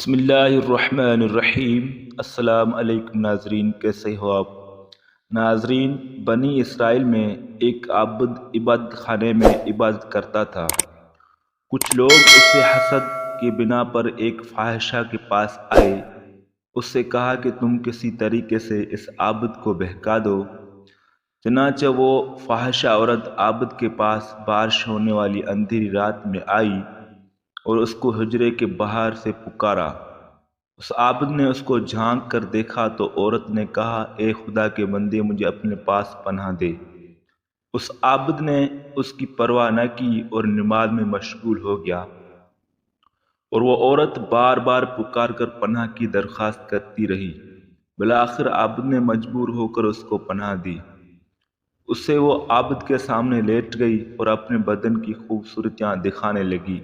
بسم اللہ الرحمن الرحیم۔ السلام علیکم ناظرین، کیسے ہو آپ؟ ناظرین، بنی اسرائیل میں ایک عابد عبادت خانے میں عبادت کرتا تھا۔ کچھ لوگ اسے حسد کی بنا پر ایک فاحشہ کے پاس آئے۔ اس سے کہا کہ تم کسی طریقے سے اس عابد کو بہکا دو۔ چنانچہ وہ فاحشہ عورت عابد کے پاس بارش ہونے والی اندھیری رات میں آئی اور اس کو حجرے کے باہر سے پکارا۔ اس عابد نے اس کو جھانک کر دیکھا تو عورت نے کہا، اے خدا کے بندے، مجھے اپنے پاس پناہ دے۔ اس عابد نے اس کی پرواہ نہ کی اور نماز میں مشغول ہو گیا، اور وہ عورت بار بار پکار کر پناہ کی درخواست کرتی رہی۔ بالآخر عابد نے مجبور ہو کر اس کو پناہ دی۔ اس سے وہ عابد کے سامنے لیٹ گئی اور اپنے بدن کی خوبصورتیاں دکھانے لگی،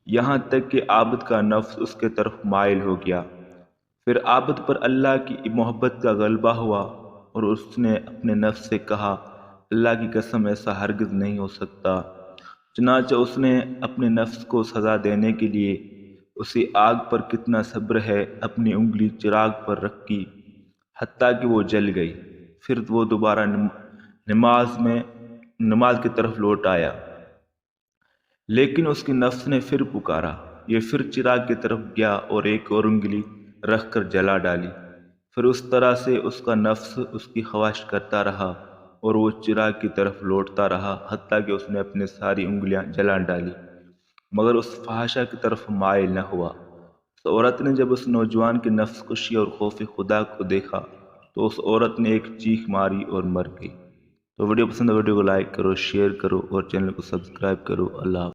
یہاں تک کہ عابد کا نفس اس کے طرف مائل ہو گیا۔ پھر عابد پر اللہ کی محبت کا غلبہ ہوا اور اس نے اپنے نفس سے کہا، اللہ کی قسم، ایسا ہرگز نہیں ہو سکتا۔ چنانچہ اس نے اپنے نفس کو سزا دینے کے لیے اسی آگ پر کتنا صبر ہے اپنی انگلی چراغ پر رکھی، حتیٰ کہ وہ جل گئی۔ پھر وہ دوبارہ نماز کی طرف لوٹ آیا، لیکن اس کے نفس نے پھر پکارا۔ یہ پھر چراغ کی طرف گیا اور ایک اور انگلی رکھ کر جلا ڈالی۔ پھر اس طرح سے اس کا نفس اس کی خواہش کرتا رہا اور وہ چراغ کی طرف لوٹتا رہا، حتیٰ کہ اس نے اپنی ساری انگلیاں جلا ڈالی، مگر اس فحاشہ کی طرف مائل نہ ہوا۔ اس عورت نے جب اس نوجوان کی نفس کشی اور خوف خدا کو دیکھا تو اس عورت نے ایک چیخ ماری اور مر گئی۔ تو ویڈیو پسند ہے، ویڈیو کو لائک کرو، شیئر کرو اور چینل کو سبسکرائب کرو۔ اللہ حافظ۔